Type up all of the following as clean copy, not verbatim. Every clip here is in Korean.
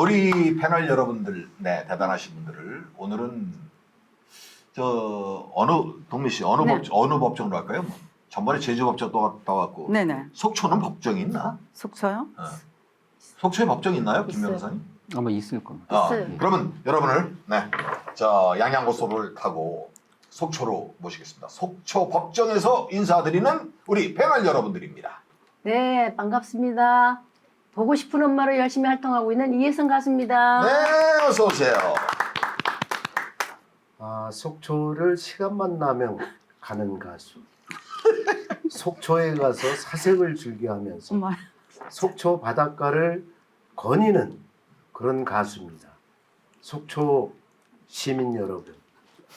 우리 패널 여러분들, 네, 대단하신 분들을 오늘은 동미 씨 어느 네. 어느 법정으로 할까요? 전번에 제주법정 또 왔고. 네네. 속초는 법정이 있나? 속초요? 속초에 법정이 있나요, 김 있어요. 변호사님? 아마 있을 겁니다. 있어요. 그러면 여러분을 양양고속을 타고 속초로 모시겠습니다. 속초 법정에서 인사드리는 우리 패널 여러분들입니다. 네, 반갑습니다. 보고 싶은 엄마로 열심히 활동하고 있는 이혜성 가수입니다. 네, 어서 오세요. 속초를 시간만 나면 가는 가수. 속초에 가서 사색을 즐겨하면서 정말. 속초 바닷가를 거니는 그런 가수입니다. 속초 시민 여러분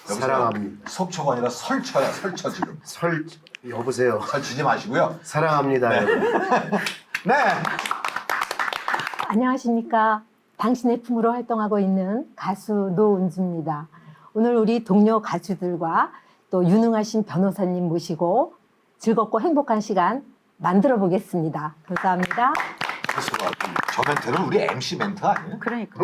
여보세요? 사랑합니다. 속초가 아니라 설쳐야, 설쳐 지금. 여보세요. 설치지 마시고요. 사랑합니다. 네. 여러분. 네. 안녕하십니까. 당신의 품으로 활동하고 있는 가수 노은주입니다. 오늘 우리 동료 가수들과 또 유능하신 변호사님 모시고 즐겁고 행복한 시간 만들어 보겠습니다. 감사합니다. 저 멘트는 우리 MC 멘트 아니에요? 그러니까.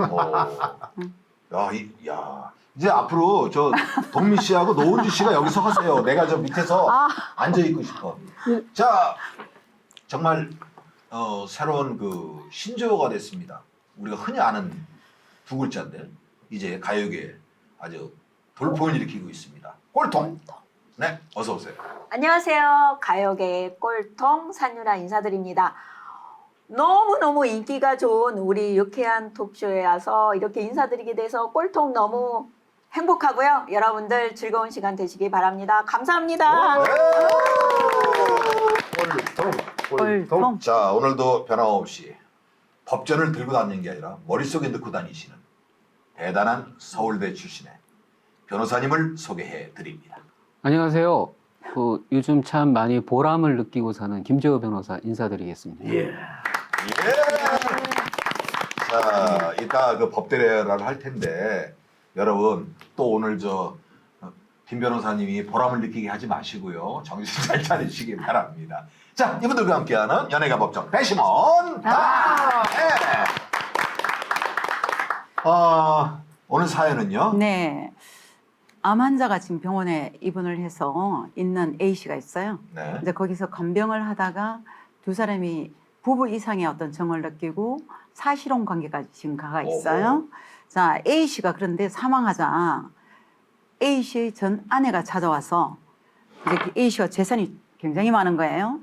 이제 앞으로 저 동민 씨하고 노은주 씨가 여기서 하세요. 내가 저 밑에서 앉아 있고 싶어. 자, 정말 새로운 그 신조어가 됐습니다. 우리가 흔히 아는 두 글자인데 이제 가요계에 아주 돌풍을 일으키고 있습니다. 꼴통. 네, 어서 오세요. 안녕하세요. 가요계의 꼴통 산유라 인사드립니다. 너무너무 인기가 좋은 우리 유쾌한 톡쇼에 와서 이렇게 인사드리게 돼서 꼴통 너무 행복하고요. 여러분들 즐거운 시간 되시기 바랍니다. 감사합니다. 꼴통. 자, 오늘도 변함없이 법전을 들고 다니는 게 아니라 머릿속에 넣고 다니시는 대단한 서울대 출신의 변호사님을 소개해 드립니다. 안녕하세요. 요즘 참 많이 보람을 느끼고 사는 김재호 변호사 인사드리겠습니다. 예. 자, 이따 그 법대례를 할 텐데 여러분 또 오늘 김 변호사님이 보람을 느끼게 하지 마시고요. 정신 잘 차리시기 바랍니다. 자, 이분들과 함께하는 연예가 법정 배심원 오늘 사연은요? 네. 암 환자가 지금 병원에 입원을 해서 있는 A씨가 있어요. 네. 이제 거기서 간병을 하다가 두 사람이 부부 이상의 어떤 정을 느끼고 사실혼 관계까지 지금 가가 있어요. 자, A씨가 그런데 사망하자 A씨의 전 아내가 찾아와서 이제 A씨가 재산이 굉장히 많은 거예요.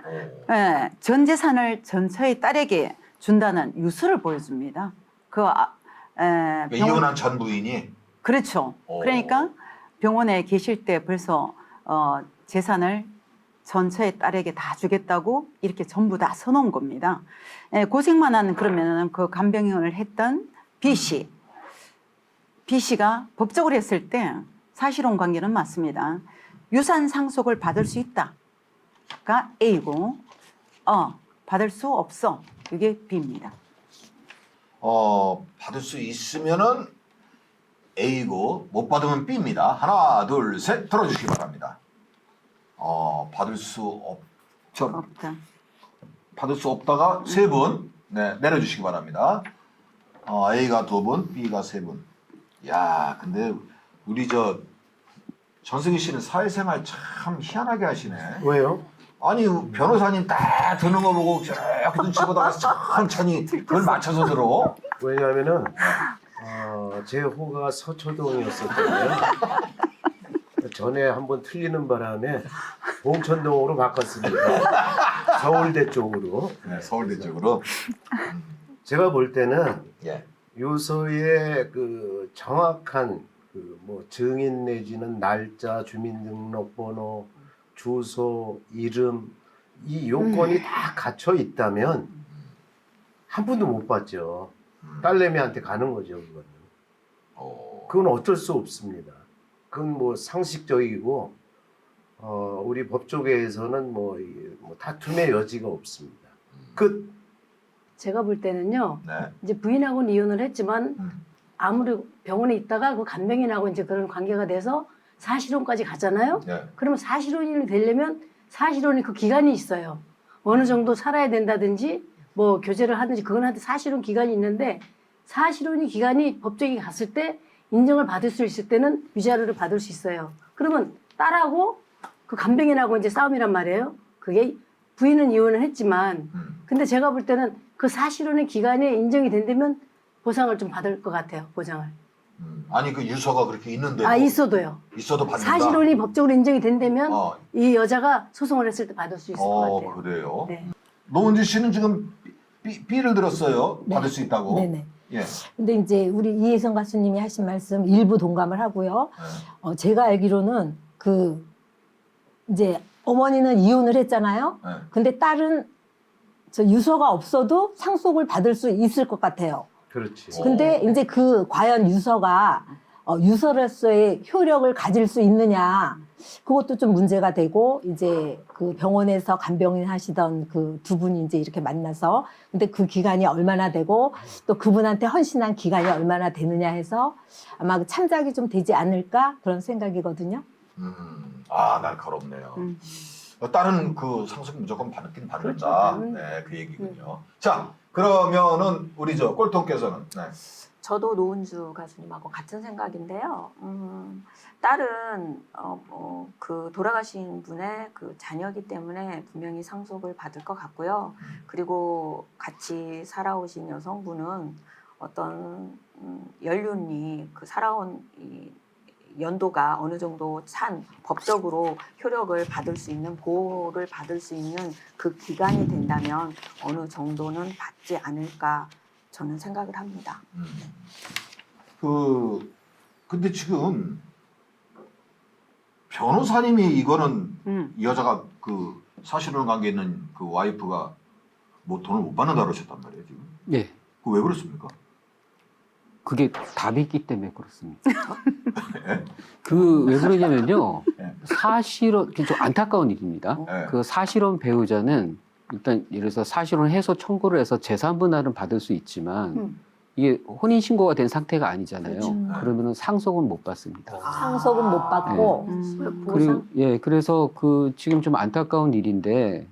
네, 전 재산을 전처의 딸에게 준다는 유서를 보여줍니다. 이혼한 전 부인이 그렇죠. 그러니까 병원에 계실 때 벌써 재산을 전처의 딸에게 다 주겠다고 이렇게 전부 다 써놓은 겁니다. 고생만 한 그러면은 그 간병인을 했던 B씨. B씨가 법적으로 했을 때 사실혼 관계는 맞습니다. 유산 상속을 받을 수 있다가 A고 받을 수 없어. 이게 B입니다. 받을 수 있으면은 A고 못 받으면 B입니다. 하나, 둘, 셋 들어주시기 바랍니다. 받을 수 없다. 받을 수 없다가 세 분, 네, 내려주시기 바랍니다. A가 두 분, B가 세 분. 야, 근데 우리 전승희 씨는 사회생활 참 희한하게 하시네. 왜요? 아니 변호사님 딱 드는 거 보고 저렇게 눈치 보다가 천천히 그걸 맞춰서 들어. 왜냐하면은 제 호가 서초동이었었거든요. 전에 한번 틀리는 바람에 봉천동으로 바꿨습니다. 서울대 쪽으로. 네, 서울대 쪽으로. 제가 볼 때는 예. 요소의 그 정확한 증인 내지는 날짜, 주민등록번호, 주소, 이름 이 요건이 다 갖춰 있다면 한 푼도 못 받죠. 딸내미한테 가는 거죠, 그거는. 그건 어쩔 수 없습니다. 그건 상식적이고 우리 법조계에서는 다툼의 여지가 없습니다. 끝. 제가 볼 때는요. 네. 이제 부인하고는 이혼을 했지만 아무리 병원에 있다가 그 간병인하고 이제 그런 관계가 돼서 사실혼까지 가잖아요. 네. 그러면 사실혼이 되려면 사실혼이 그 기간이 있어요. 어느 정도 살아야 된다든지 교제를 하든지 그건 한테 사실혼 기간이 있는데 사실혼의 기간이 법정에 갔을 때 인정을 받을 수 있을 때는 위자료를 받을 수 있어요. 그러면 딸하고 그 간병인하고 이제 싸움이란 말이에요. 그게 부인은 이혼을 했지만 근데 제가 볼 때는 그 사실혼의 기간에 인정이 된다면 보상을 좀 받을 것 같아요. 보장을. 아니 그 유서가 그렇게 있는데 아 있어도요. 있어도 받는다. 사실혼이 법적으로 인정이 된다면 어, 이 여자가 소송을 했을 때 받을 수 있을 것 같아요. 그래요. 네. 노은지 씨는 지금 B를 들었어요. 네. 받을 수 있다고. 네네. 예. 근데 이제 우리 이혜성 가수님이 하신 말씀 일부 동감을 하고요. 제가 알기로는 그 이제 어머니는 이혼을 했잖아요. 네. 근데 딸은 저 유서가 없어도 상속을 받을 수 있을 것 같아요. 그렇지. 근데 이제 그 과연 유서가 유서로서의 효력을 가질 수 있느냐 그것도 좀 문제가 되고 이제 그 병원에서 간병인 하시던 그 두 분이 이제 이렇게 만나서 근데 그 기간이 얼마나 되고 또 그분한테 헌신한 기간이 얼마나 되느냐 해서 아마 그 참작이 좀 되지 않을까 그런 생각이거든요. 날카롭네요. 딸은 그 상속 무조건 받긴 받는다. 그렇죠. 네, 그 얘기군요. 자, 그러면은 우리 저 꼴통께서는 네. 저도 노은주 가수님하고 같은 생각인데요. 딸은 그 돌아가신 분의 그 자녀이기 때문에 분명히 상속을 받을 것 같고요. 그리고 같이 살아오신 여성분은 어떤 연륜이 그 살아온 이 연도가 어느 정도 찬 법적으로 효력을 받을 수 있는 보호를 받을 수 있는 그 기간이 된다면 어느 정도는 받지 않을까 저는 생각을 합니다. 근데 지금 변호사님이 이거는 이 여자가 그 사실혼 관계에 있는 그 와이프가 뭐 돈을 못 받는다 그러셨단 말이에요 지금. 예. 그 왜 그렇습니까? 그게 답이 있기 때문에 그렇습니다. 그 왜 그러냐면요. 네. 사실은 좀 안타까운 일입니다. 네. 그 사실혼 배우자는 일단 예를 들어서 사실혼 해소 청구를 해서 재산 분할은 받을 수 있지만 이게 혼인 신고가 된 상태가 아니잖아요. 그러면은 상속은 못 받습니다. 상속은 못 받고 그리고 그래서 그 지금 좀 안타까운 일인데,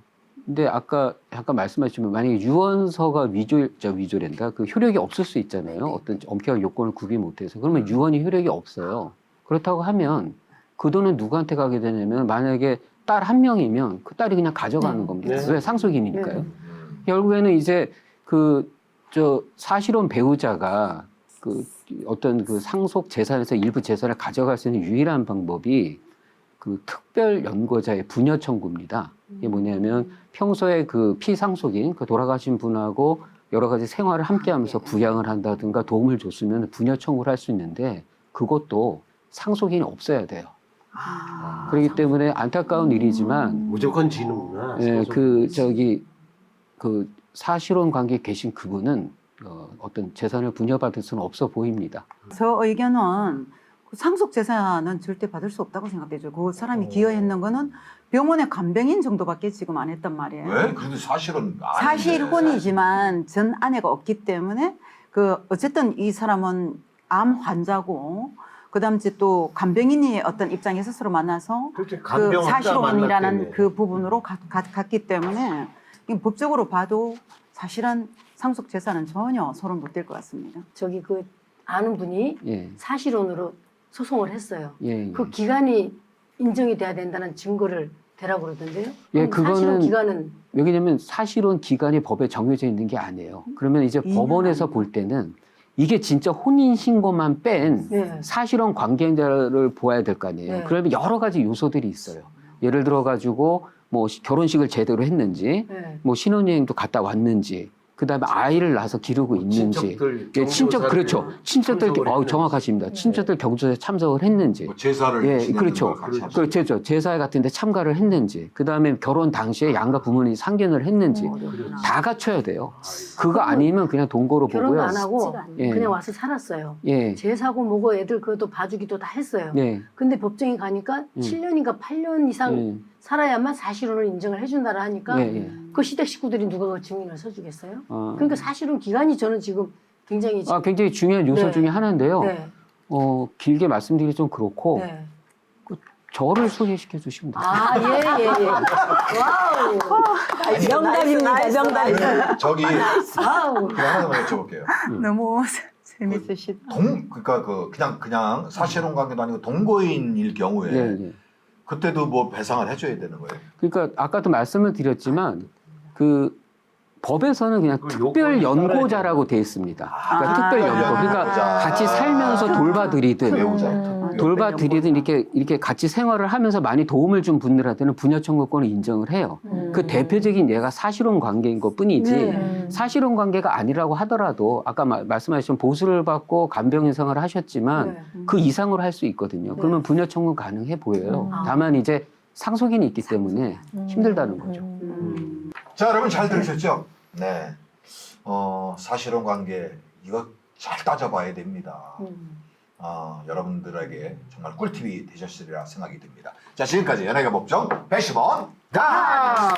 근데 아까 잠깐 말씀하시면 만약에 유언서가 위조된다, 그 효력이 없을 수 있잖아요. 어떤 엄격한 요건을 구비 못해서 그러면 유언이 효력이 없어요. 그렇다고 하면 그 돈은 누구한테 가게 되냐면 만약에 딸 한 명이면 그 딸이 그냥 가져가는 겁니다. 네. 왜 상속인이니까요. 결국에는 이제 사실혼 배우자가 그 어떤 그 상속 재산에서 일부 재산을 가져갈 수 있는 유일한 방법이 그 특별 연고자의 부녀 청구입니다. 이게 뭐냐면 평소에 그 피상속인 그 돌아가신 분하고 여러 가지 생활을 함께하면서 부양을 한다든가 도움을 줬으면 부녀 청구를 할 수 있는데 그것도 상속인이 없어야 돼요. 그렇기 때문에 안타까운 일이지만 무조건 지는구나. 예, 그 사실혼 관계에 계신 그분은 어떤 재산을 분여받을 수는 없어 보입니다. 저 의견은 상속 재산은 절대 받을 수 없다고 생각되죠. 그 사람이 기여했는 거는 병원의 간병인 정도밖에 지금 안 했단 말이에요. 왜? 그래도 사실은 아닌데. 사실혼이지만 전 아내가 없기 때문에 그 어쨌든 이 사람은 암 환자고 그다음 이제 또 간병인이 어떤 입장에서 서로 만나서 그렇지, 그 간병 사실혼이라는 만났다며. 그 부분으로 갔기 때문에 이 법적으로 봐도 사실은 상속 재산은 전혀 소론 못 될 것 같습니다. 저기 그 아는 분이 예, 사실혼으로 소송을 했어요. 예, 예. 그 기간이 인정이 돼야 된다는 증거를 대라고 그러던데요. 예, 그럼 사실혼 그거는- 기간은 왜냐면 사실혼 기간이 법에 정해져 있는 게 아니에요. 그러면 이제 법원에서 볼 때는 이게 진짜 혼인 신고만 뺀 네. 사실혼 관계자를 보아야 될 거 아니에요. 네. 그러면 여러 가지 요소들이 있어요. 예를 들어 가지고 뭐 결혼식을 제대로 했는지, 네. 뭐 신혼여행도 갔다 왔는지, 그다음에 아이를 낳아서 기르고 있는지, 친척들, 예, 친척 경조사를 그렇죠. 친척들 참석을 했는지. 정확하십니다. 친척들 경조사에 참석을 했는지, 뭐 제사를 예, 지내는 그렇죠. 걸 같이 하시고. 그렇죠. 제사 같은데 참가를 했는지, 그다음에 결혼 당시에 양가 부모님이 상견을 했는지 다 갖춰야 돼요. 그거 아니면 그냥 동거로 결혼도 보고요. 안 하고 예. 그냥 와서 살았어요. 예, 제사고 뭐고 애들 그것도 봐주기도 다 했어요. 예, 근데 법정에 가니까 7년인가 8년 이상 예, 살아야만 사실혼을 인정을 해준다라 하니까 예, 예. 그 시댁 식구들이 누가 그 증인을 서주겠어요? 어. 그러니까 사실혼 기간이 저는 지금 굉장히 지금 굉장히 중요한 요소 네. 중에 하나인데요. 네, 길게 말씀드리기 좀 그렇고 네. 저를 소개시켜 주시면 돼요. 아, 예, 예, 예. 와우. 명답입니다. 명답입니다. 저기 와우. 그거 하나만 여쭤볼게요. 너무 재밌으시다. 그러니까 그냥 사실혼 관계도 아니고 동거인일 경우에 예, 예. 그때도 뭐 배상을 해줘야 되는 거예요. 그러니까 아까도 말씀을 드렸지만 그 법에서는 그냥 그 특별 요건이 연고자라고 돼 있습니다. 그러니까 아, 특별 연고. 연고자. 그러니까 같이 살면서 돌봐드리든 배우자. 돌봐드리든 이렇게 같이 생활을 하면서 많이 도움을 준 분들한테는 부녀 청구권을 인정을 해요. 그 대표적인 예가 사실혼 관계인 것 뿐이지 네. 사실혼 관계가 아니라고 하더라도 아까 말씀하신 보수를 받고 간병인 생활을 하셨지만 네. 그 이상으로 할 수 있거든요. 그러면 부녀 청구 가능해 보여요. 다만 이제 상속인이 있기 때문에 힘들다는 거죠. 자, 여러분 잘 들으셨죠? 네. 사실혼 관계 이거 잘 따져봐야 됩니다. 여러분들에게 정말 꿀팁이 되셨으리라 생각이 듭니다. 자, 지금까지 연예계 법정 110원 다!